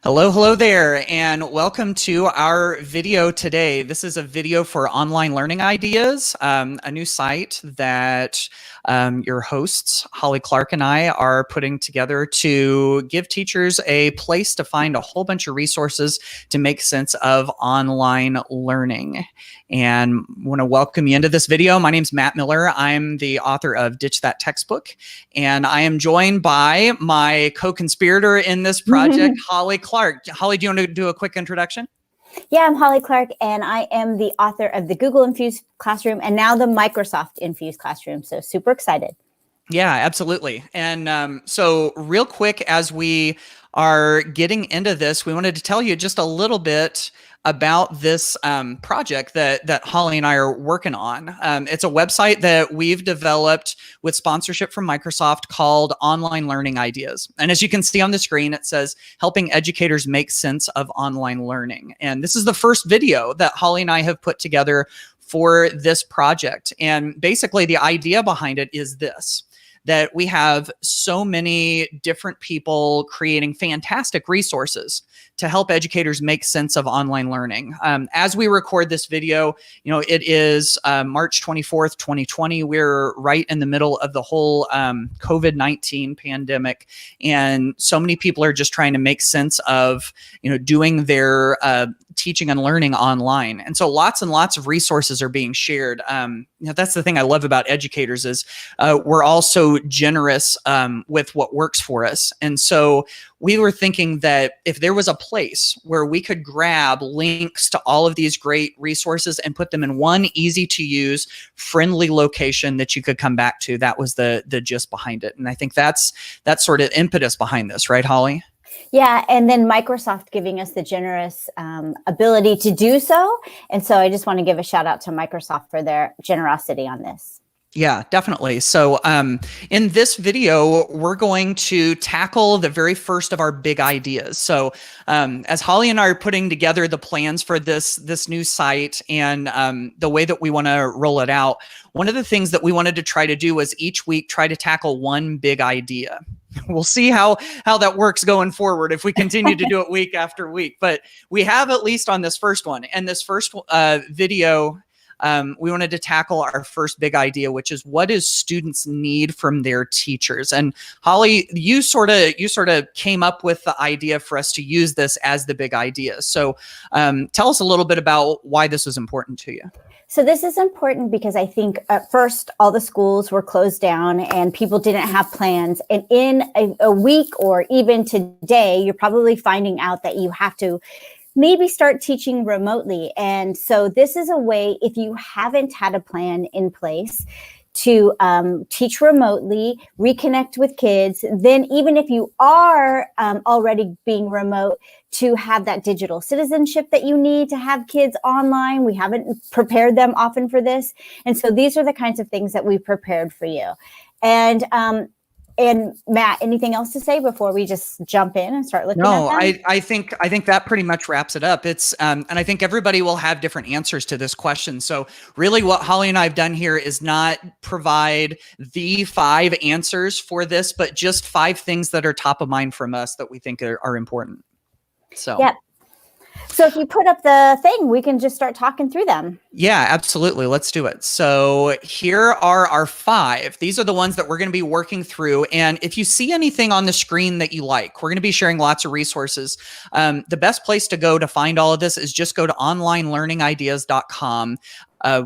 Hello there, and welcome to our video today. This is a video for online learning ideas, a new site that your hosts, Holly Clark and I, are putting together to give teachers a place to find a whole bunch of resources to make sense of online learning. And I want to welcome you into this video. My name's Matt Miller. I'm the author of Ditch That Textbook, and I am joined by my co-conspirator in this project, Holly Clark. Holly, do you want to do a quick introduction? Yeah, I'm Holly Clark, and I am the author of the Google Infused Classroom and now the Microsoft Infused Classroom. So super excited. Yeah, absolutely. And so real quick, as we are getting into this, we wanted to tell you just a little bit about this project that Holly and I are working on. It's a website that we've developed with sponsorship from Microsoft called Online Learning Ideas. And as you can see on the screen, it says helping educators make sense of online learning. And this is the first video that Holly and I have put together for this project. And basically the idea behind it is this: that we have so many different people creating fantastic resources to help educators make sense of online learning. As we record this video, it is March 24th, 2020. We're right in the middle of the whole COVID-19 pandemic. And so many people are just trying to make sense of, doing their teaching and learning online. And so lots and lots of resources are being shared. That's the thing I love about educators is we're all so generous with what works for us. And so we were thinking that if there was a place where we could grab links to all of these great resources and put them in one easy to use, friendly location that you could come back to, that was the gist behind it. And I think that's sort of impetus behind this, right, Holly? Yeah, and then Microsoft giving us the generous ability to do so. And so I just want to give a shout out to Microsoft for their generosity on this. Yeah, definitely. So in this video, we're going to tackle the very first of our big ideas. So as Holly and I are putting together the plans for this new site and the way that we want to roll it out, one of the things that we wanted to try to do was each week try to tackle one big idea. We'll see how that works going forward if we continue to do it week after week. But we have at least on this first one. And this first video, we wanted to tackle our first big idea, which is what do students need from their teachers? And Holly, you sort of came up with the idea for us to use this as the big idea. So tell us a little bit about why this was important to you. So this is important because I think at first all the schools were closed down and people didn't have plans. And in a week or even today, you're probably finding out that you have to maybe start teaching remotely. And so this is a way, if you haven't had a plan in place to teach remotely, reconnect with kids, then even if you are already being remote, to have that digital citizenship that you need to have kids online. We haven't prepared them often for this. And so these are the kinds of things that we've prepared for you. And Matt, anything else to say before we just jump in and start looking at them? I think that pretty much wraps it up. It's and I think everybody will have different answers to this question. So really what Holly and I have done here is not provide the 5 answers for this, but just 5 things that are top of mind from us that we think are important. So yeah. So if you put up the thing, we can just start talking through them. Yeah, absolutely. Let's do it. So here are our 5. These are the ones that we're going to be working through. And if you see anything on the screen that you like, we're going to be sharing lots of resources. The best place to go to find all of this is just go to onlinelearningideas.com.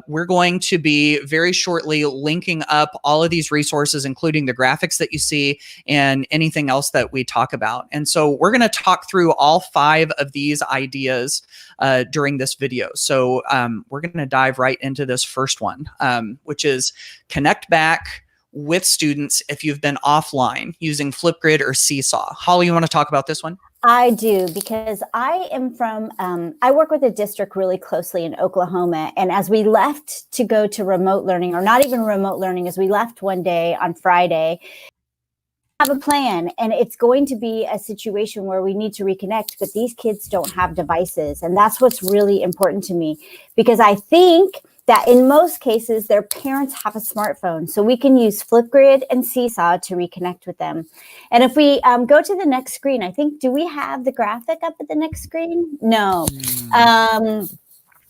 We're going to be very shortly linking up all of these resources, including the graphics that you see and anything else that we talk about. And so we're going to talk through all 5 of these ideas during this video. So we're going to dive right into this first one, which is connect back with students if you've been offline using Flipgrid or Seesaw. Holly, you want to talk about this one? I do, because I am from, I work with a district really closely in Oklahoma. And as we left to go to remote learning, or not even remote learning, as we left one day on Friday, have a plan, and it's going to be a situation where we need to reconnect, but these kids don't have devices. And that's what's really important to me, because I think that in most cases, their parents have a smartphone. So we can use Flipgrid and Seesaw to reconnect with them. And if we go to the next screen, I think, do we have the graphic up at the next screen? No.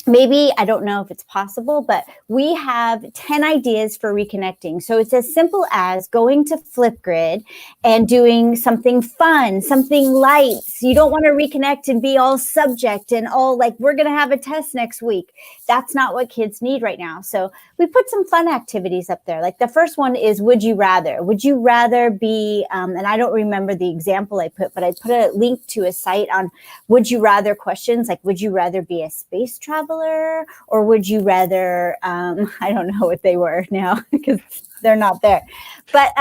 Maybe, I don't know if it's possible, but we have 10 ideas for reconnecting. So it's as simple as going to Flipgrid and doing something fun, something light. So you don't want to reconnect and be all subject and all like, we're going to have a test next week. That's not what kids need right now. So we put some fun activities up there. Like the first one is, would you rather? Would you rather be, and I don't remember the example I put, but I put a link to a site on would you rather questions. Like, would you rather be a space traveler? Or would you rather, I don't know what they were now because they're not there, but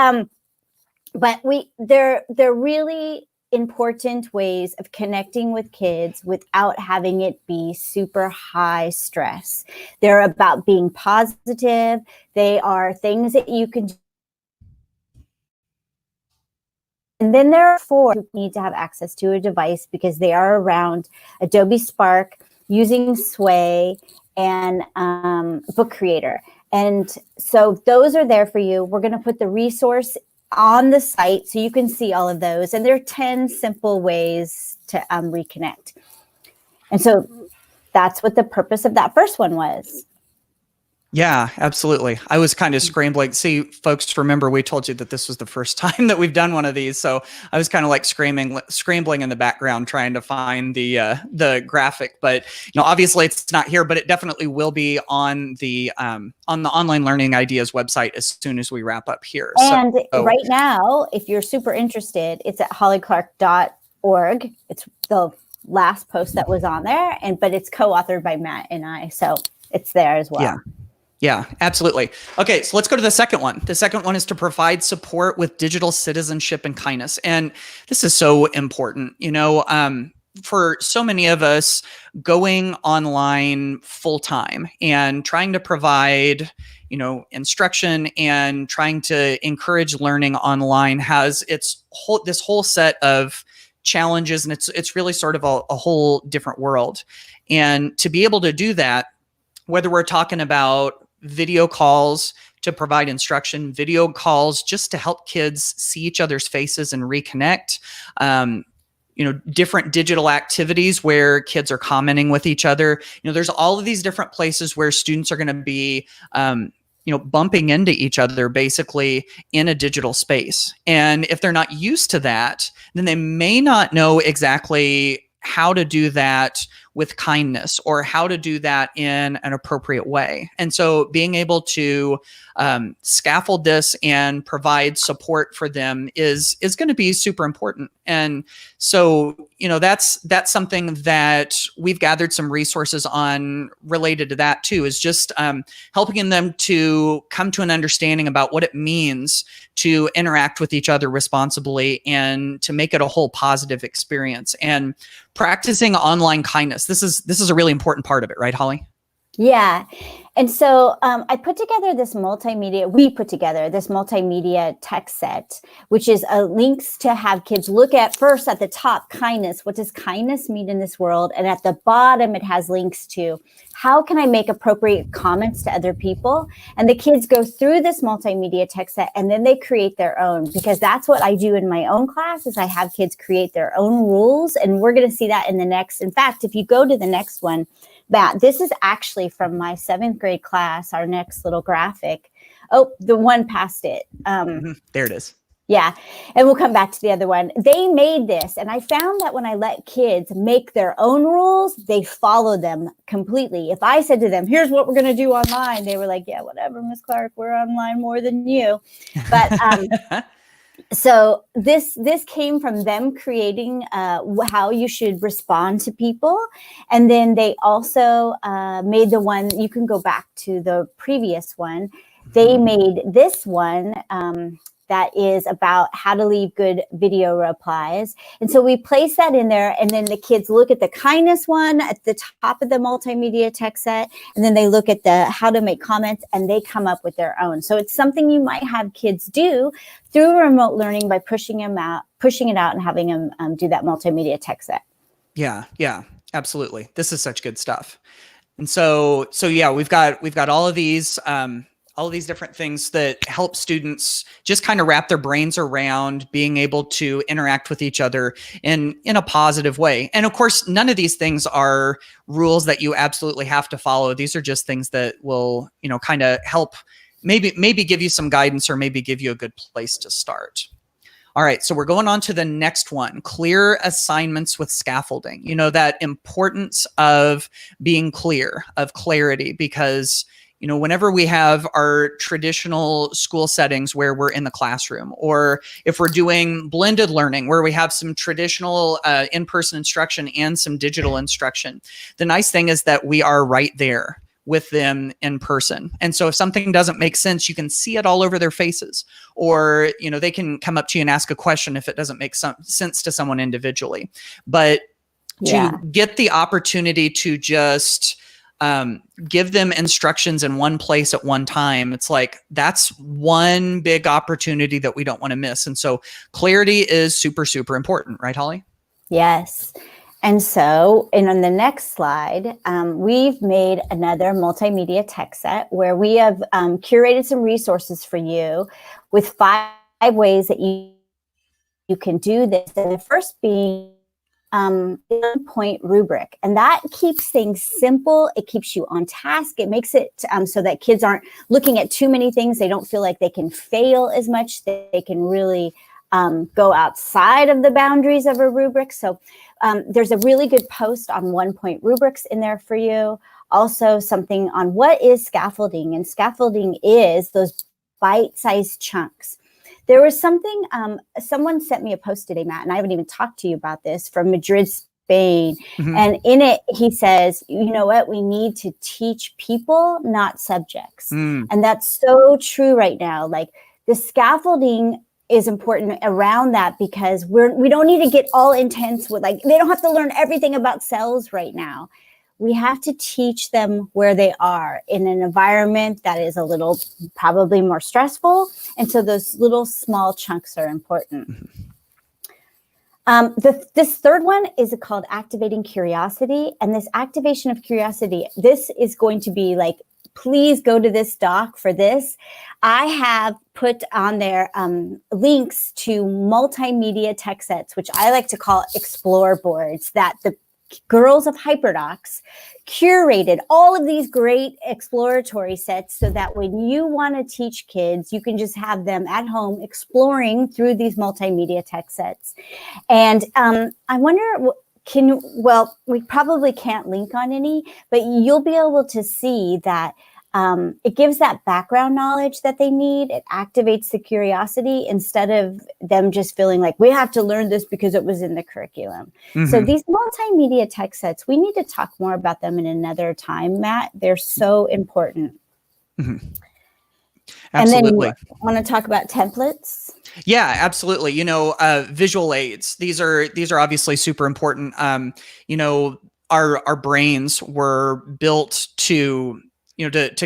they're really important ways of connecting with kids without having it be super high stress. They're about being positive. They are things that you can do. And then there are 4 who need to have access to a device because they are around Adobe Spark, using Sway, and Book Creator. And so those are there for you. We're going to put the resource on the site so you can see all of those. And there are 10 simple ways to reconnect. And so that's what the purpose of that first one was. Yeah, absolutely. I was kind of scrambling. See, folks, remember we told you that this was the first time that we've done one of these. So I was kind of like scrambling in the background, trying to find the graphic. But obviously it's not here, but it definitely will be on the Online Learning Ideas website as soon as we wrap up here. And right now, if you're super interested, it's at hollyclark.org. It's the last post that was on there, but it's co-authored by Matt and I, so it's there as well. Yeah, absolutely. Okay, so let's go to the second one. The second one is to provide support with digital citizenship and kindness. And this is so important. For so many of us, going online full time and trying to provide, instruction and trying to encourage learning online has this whole set of challenges, and it's really sort of a whole different world. And to be able to do that, whether we're talking about video calls to provide instruction, video calls just to help kids see each other's faces and reconnect, different digital activities where kids are commenting with each other. There's all of these different places where students are going to be, bumping into each other basically in a digital space. And if they're not used to that, then they may not know exactly how to do that with kindness or how to do that in an appropriate way. And so being able to scaffold this and provide support for them is going to be super important. And so, that's something that we've gathered some resources on related to that too, is just helping them to come to an understanding about what it means to interact with each other responsibly and to make it a whole positive experience, and practicing online kindness. This is a really important part of it, right, Holly? Yeah. And so we put together this multimedia text set, which is links to have kids look at first at the top, kindness. What does kindness mean in this world? And at the bottom, it has links to how can I make appropriate comments to other people? And the kids go through this multimedia text set and then they create their own, because that's what I do in my own class is I have kids create their own rules. And we're going to see that in the next. In fact, if you go to the next one, Matt, this is actually from my 7th grade class, our next little graphic. Oh, the one past it. There it is. Yeah. And we'll come back to the other one. They made this. And I found that when I let kids make their own rules, they follow them completely. If I said to them, here's what we're going to do online, they were like, yeah, whatever, Miss Clark, we're online more than you. But so this came from them creating how you should respond to people. And then they also made the one, you can go back to the previous one. They made this one that is about how to leave good video replies. And so we place that in there, and then the kids look at the kindness one at the top of the multimedia text set, and then they look at the how to make comments, and they come up with their own. So it's something you might have kids do through remote learning by pushing it out and having them do that multimedia text set. Yeah, absolutely. This is such good stuff. And so yeah, we've got all of these different things that help students just kind of wrap their brains around being able to interact with each other in a positive way. And of course, none of these things are rules that you absolutely have to follow. These are just things that will, kind of help maybe give you some guidance or maybe give you a good place to start. All right, so we're going on to the next one, clear assignments with scaffolding. That importance of being clear, of clarity, because whenever we have our traditional school settings where we're in the classroom, or if we're doing blended learning where we have some traditional in-person instruction and some digital instruction, the nice thing is that we are right there with them in person. And so if something doesn't make sense, you can see it all over their faces, or, they can come up to you and ask a question if it doesn't make some sense to someone individually. But to get the opportunity to just give them instructions in one place at one time, it's like, that's one big opportunity that we don't want to miss. And so clarity is super, super important, right, Holly? Yes. And so, and on the next slide, we've made another multimedia tech set where we have curated some resources for you with 5 ways that you can do this. And the first being 1-point rubric. And that keeps things simple. It keeps you on task. It makes it so that kids aren't looking at too many things. They don't feel like they can fail as much. They can really go outside of the boundaries of a rubric. So there's a really good post on 1-point rubrics in there for you. Also something on what is scaffolding, and scaffolding is those bite-sized chunks. There was something, someone sent me a post today, Matt, and I haven't even talked to you about this, from Madrid, Spain. Mm-hmm. And in it, he says, you know what, we need to teach people, not subjects. And that's so true right now. Like, the scaffolding is important around that, because we don't need to get all intense with, like, they don't have to learn everything about cells right now. We have to teach them where they are in an environment that is a little probably more stressful. And so those little small chunks are important. This third one is called activating curiosity. And this activation of curiosity, this is going to be like, please go to this doc for this. I have put on there links to multimedia tech sets, which I like to call explore boards, that the girls of HyperDocs curated all of these great exploratory sets so that when you want to teach kids, you can just have them at home exploring through these multimedia tech sets. And I wonder, we probably can't link on any, but you'll be able to see that it gives that background knowledge that they need. It activates the curiosity instead of them just feeling like we have to learn this because it was in the curriculum. Mm-hmm. So these multimedia tech sets, we need to talk more about them in another time, Matt. They're so important. Mm-hmm. Absolutely. And then want to talk about templates? Yeah, absolutely. Visual aids. These are obviously super important. Our brains were built to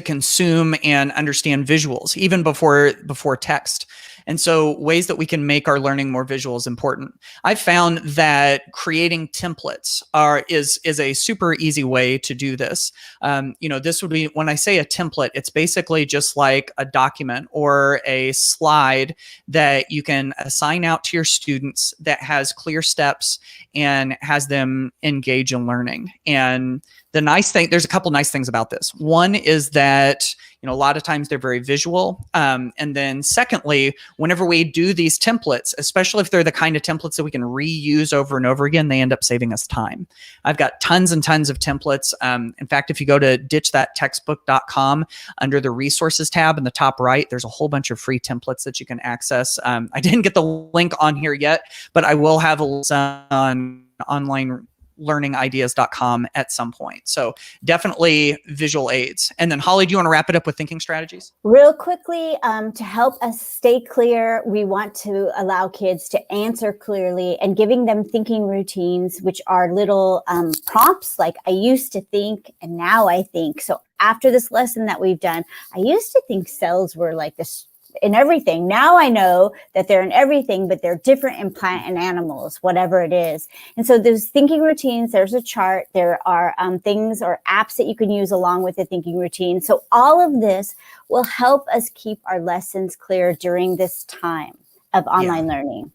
consume and understand visuals even before text. And so ways that we can make our learning more visual is important. I've found that creating templates is a super easy way to do this. This would be, when I say a template, it's basically just like a document or a slide that you can assign out to your students that has clear steps and has them engage in learning. And the nice thing, there's a couple nice things about this. One is that, a lot of times they're very visual. And then secondly, whenever we do these templates, especially if they're the kind of templates that we can reuse over and over again, they end up saving us time. I've got tons and tons of templates. In fact, if you go to ditchthattextbook.com, under the resources tab in the top right, there's a whole bunch of free templates that you can access. I didn't get the link on here yet, but I will have a link on online learningideas.com at some point. So definitely visual aids. And then Holly, do you want to wrap it up with thinking strategies? Real quickly, to help us stay clear, we want to allow kids to answer clearly and giving them thinking routines, which are little prompts like, I used to think and now I think. So after this lesson that we've done, I used to think cells were like this in everything. Now I know that they're in everything, but they're different in plant and animals, whatever it is. And so there's thinking routines, there's a chart, there are things or apps that you can use along with the thinking routine. So all of this will help us keep our lessons clear during this time of online learning.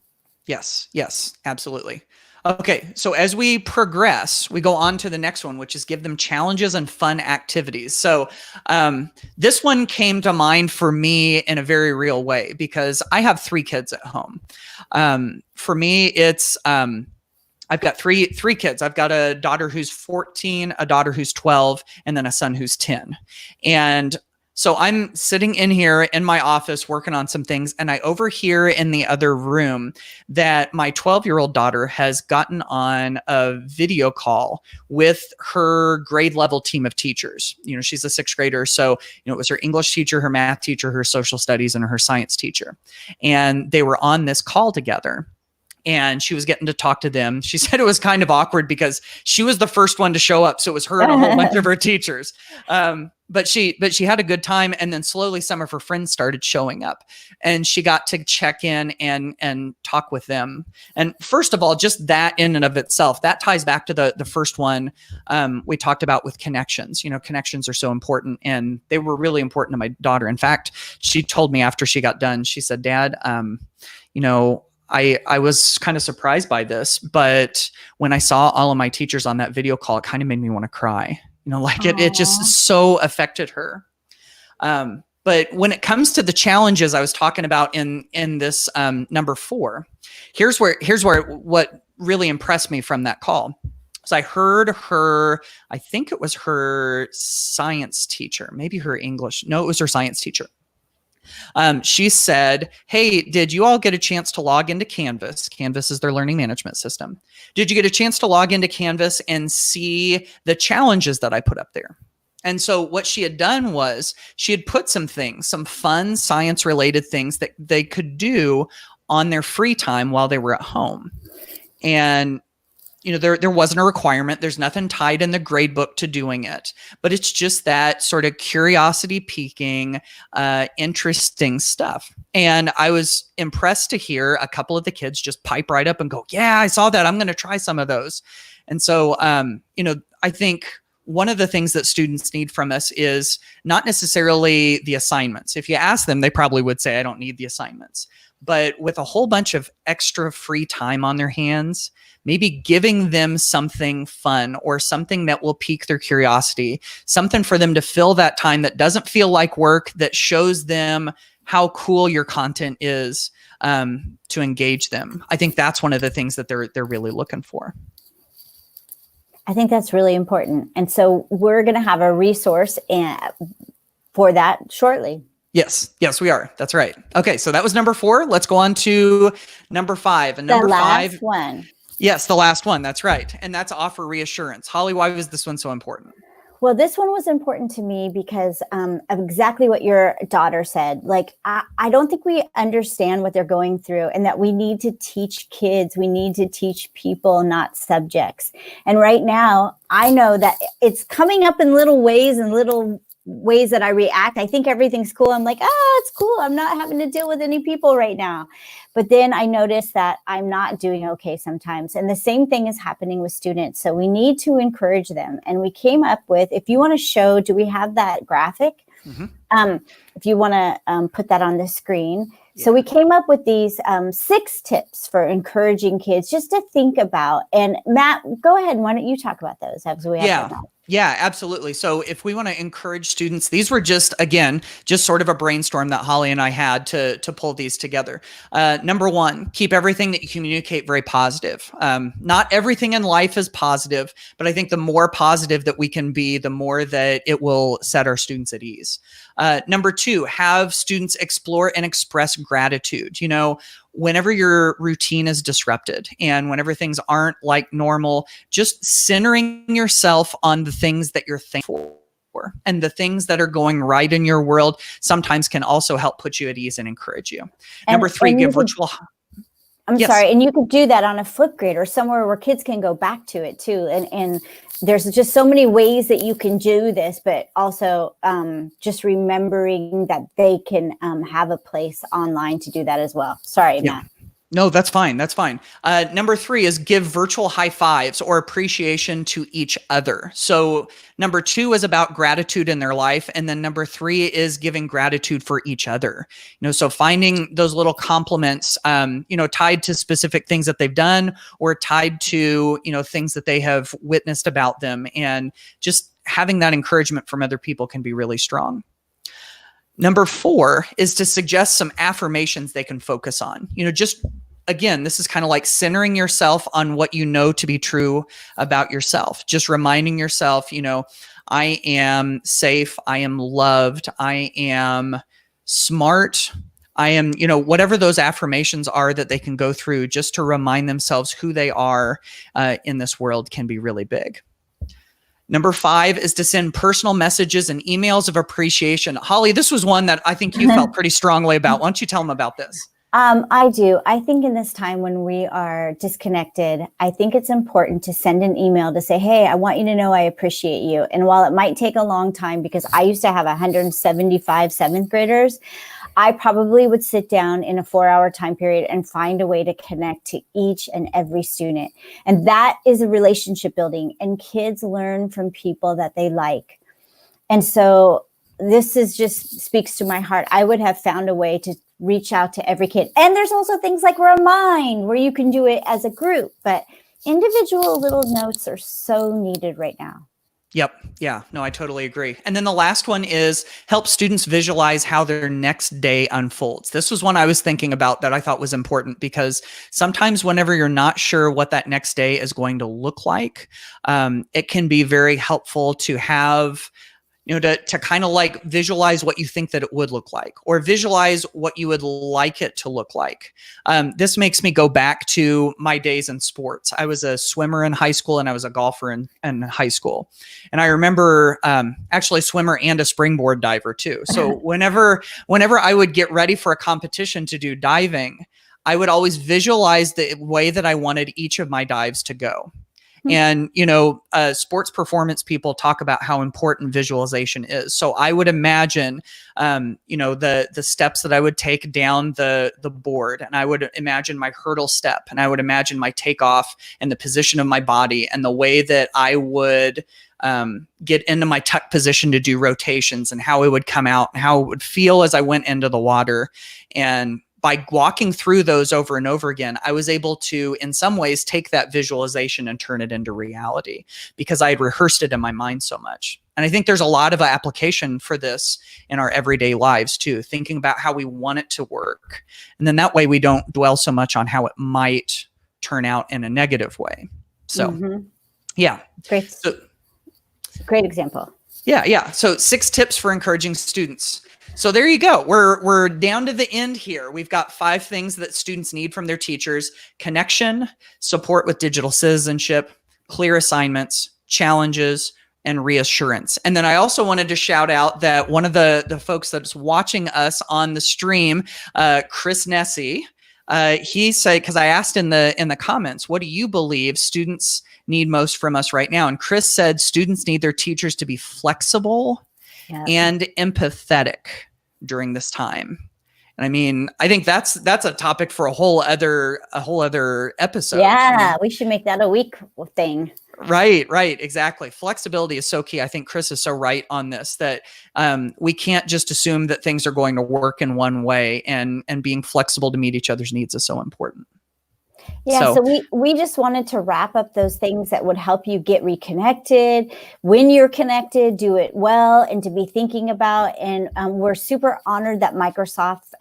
Yes, absolutely. Okay, so as we progress, we go on to the next one, which is give them challenges and fun activities. So this one came to mind for me in a very real way because I have 3 kids at home. For me, it's I've got three kids. I've got a daughter who's 14, a daughter who's 12, and then a son who's 10. And so I'm sitting in here in my office working on some things, and I overhear in the other room that my 12-year-old daughter has gotten on a video call with her grade level team of teachers. You know, she's a 6th grader. So, you know, it was her English teacher, her math teacher, her social studies, and her science teacher. And they were on this call together. And she was getting to talk to them. She said it was kind of awkward because she was the first one to show up. So it was her and a whole bunch of her teachers. But she had a good time. And then slowly some of her friends started showing up and she got to check in and talk with them. And first of all, just that in and of itself, that ties back to the first one we talked about with connections. You know, connections are so important and they were really important to my daughter. In fact, she told me after she got done, she said, Dad, you know, I was kind of surprised by this, but when I saw all of my teachers on that video call, it kind of made me want to cry. You know, like it just so affected her. But when it comes to the challenges I was talking about in this number 4, here's where what really impressed me from that call. So I heard her, I think it was her science teacher, maybe her English. No, it was her science teacher. She said, hey, did you all get a chance to log into Canvas? Canvas is their learning management system. Did you get a chance to log into Canvas and see the challenges that I put up there? And so what she had done was she had put some things, some fun science related things that they could do on their free time while they were at home. And you know, there wasn't a requirement. There's nothing tied in the grade book to doing it, but it's just that sort of curiosity piquing, interesting stuff. And I was impressed to hear a couple of the kids just pipe right up and go, yeah, I saw that. I'm going to try some of those. And so, you know, I think one of the things that students need from us is not necessarily the assignments. If you ask them, they probably would say, I don't need the assignments. But with a whole bunch of extra free time on their hands, maybe giving them something fun or something that will pique their curiosity, something for them to fill that time that doesn't feel like work, that shows them how cool your content is, to engage them. I think that's one of the things that they're really looking for. I think that's really important. And so we're going to have a resource for that shortly. Yes, we are. That's right. Okay, so that was number 4. Let's go on to number 5. And number the last 5 one. Yes, the last one. That's right. And that's offer reassurance. Holly, why was this one so important? Well, this one was important to me because of exactly what your daughter said. Like, I don't think we understand what they're going through and that we need to teach kids. We need to teach people, not subjects. And right now, I know that it's coming up in little ways that I react. I think everything's cool. I'm like, it's cool. I'm not having to deal with any people right now. But then I notice that I'm not doing okay sometimes. And the same thing is happening with students. So we need to encourage them. And we came up with, if you want to show, do we have that graphic? Mm-hmm. If you want to put that on the screen. Yeah. So we came up with these 6 tips for encouraging kids just to think about. And Matt, go ahead. Why don't you talk about those as we have them? Yeah, absolutely. So if we want to encourage students, these were just sort of a brainstorm that Holly and I had to pull these together. Number 1, keep everything that you communicate very positive. Not everything in life is positive, but I think the more positive that we can be, the more that it will set our students at ease. Number 2, have students explore and express gratitude. You know, whenever your routine is disrupted and whenever things aren't like normal, just centering yourself on the things that you're thankful for and the things that are going right in your world sometimes can also help put you at ease and encourage you. Number 3, give virtual. I'm Yes. sorry. And you could do that on a Flipgrid or somewhere where kids can go back to it too. And there's just so many ways that you can do this, but also just remembering that they can have a place online to do that as well. Sorry, Yeah. Matt. No, that's fine. That's fine. Number 3 is give virtual high fives or appreciation to each other. So number 2 is about gratitude in their life. And then number 3 is giving gratitude for each other. So finding those little compliments, tied to specific things that they've done or tied to, things that they have witnessed about them. And just having that encouragement from other people can be really strong. Number 4 is to suggest some affirmations they can focus on. Just again, this is kind of like centering yourself on what you know to be true about yourself. Just reminding yourself, I am safe, I am loved, I am smart, I am, whatever those affirmations are that they can go through just to remind themselves who they are in this world can be really big. Number 5 is to send personal messages and emails of appreciation. Holly, this was one that I think you felt pretty strongly about. Why don't you tell them about this? I do. I think in this time when we are disconnected, I think it's important to send an email to say, hey, I want you to know I appreciate you. And while it might take a long time, because I used to have 175 seventh graders, I probably would sit down in a 4-hour time period and find a way to connect to each and every student. And that is a relationship building, and kids learn from people that they like. And so this is just speaks to my heart. I would have found a way to reach out to every kid. And there's also things like Remind, where you can do it as a group, but individual little notes are so needed right now. Yep. Yeah. No, I totally agree. And then the last one is help students visualize how their next day unfolds. This was one I was thinking about that I thought was important, because sometimes whenever you're not sure what that next day is going to look like, it can be very helpful to have to kind of like visualize what you think that it would look like, or visualize what you would like it to look like. This makes me go back to my days in sports. I was a swimmer in high school and I was a golfer in high school. And I remember actually swimmer and a springboard diver too. So whenever I would get ready for a competition to do diving, I would always visualize the way that I wanted each of my dives to go. And, sports performance people talk about how important visualization is. So I would imagine, the steps that I would take down the board, and I would imagine my hurdle step, and I would imagine my takeoff and the position of my body and the way that I would get into my tuck position to do rotations, and how it would come out and how it would feel as I went into the water. And by walking through those over and over again, I was able to, in some ways, take that visualization and turn it into reality, because I had rehearsed it in my mind so much. And I think there's a lot of application for this in our everyday lives too, thinking about how we want it to work. And then that way we don't dwell so much on how it might turn out in a negative way. So, yeah. Great example. Yeah. So 6 tips for encouraging students. So there you go. We're down to the end here. We've got 5 things that students need from their teachers: connection, support with digital citizenship, clear assignments, challenges, and reassurance. And then I also wanted to shout out that one of the folks that's watching us on the stream, Chris Nessie, he said, because I asked in the comments, what do you believe students need most from us right now? And Chris said students need their teachers to be flexible and empathetic during this time. And I mean, I think that's a topic for a whole other episode. Yeah, we should make that a week thing. Right, exactly. Flexibility is so key. I think Chris is so right on this, that we can't just assume that things are going to work in one way, and being flexible to meet each other's needs is so important. Yeah, so we just wanted to wrap up those things that would help you get reconnected. When you're connected, do it well, and to be thinking about. And we're super honored that Microsoft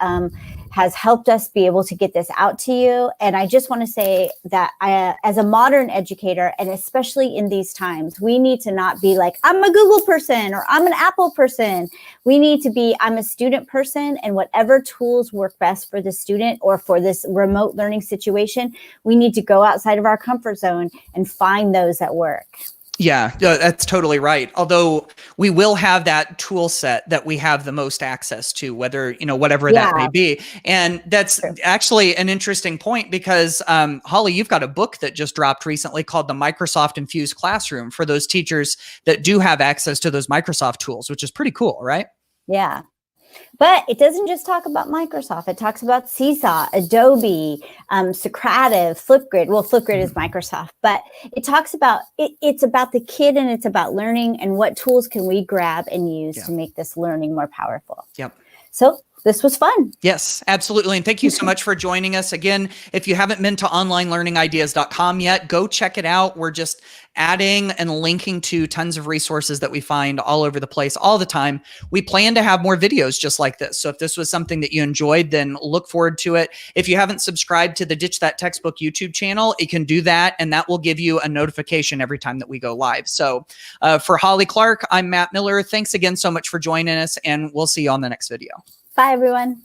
has helped us be able to get this out to you. And I just want to say that as a modern educator, and especially in these times, we need to not be like, I'm a Google person or I'm an Apple person. We need to be, I'm a student person, and whatever tools work best for the student or for this remote learning situation, we need to go outside of our comfort zone and find those that work. Yeah, that's totally right. Although we will have that tool set that we have the most access to, whether, whatever that may Yeah, be. And that's true. actually an interesting point because, Holly, you've got a book that just dropped recently called the Microsoft Infused Classroom for those teachers that do have access to those Microsoft tools, which is pretty cool, right? Yeah. But it doesn't just talk about Microsoft. It talks about Seesaw, Adobe, Socrative, Flipgrid. Well, Flipgrid is Microsoft, but it talks about it's about the kid and it's about learning and what tools can we grab and use to make this learning more powerful. Yep. So this was fun. Yes, absolutely. And thank you so much for joining us. Again, if you haven't been to onlinelearningideas.com yet, go check it out. We're just adding and linking to tons of resources that we find all over the place all the time. We plan to have more videos just like this. So if this was something that you enjoyed, then look forward to it. If you haven't subscribed to the Ditch That Textbook YouTube channel, you can do that. And that will give you a notification every time that we go live. So for Holly Clark, I'm Matt Miller. Thanks again so much for joining us, and we'll see you on the next video. Bye, everyone.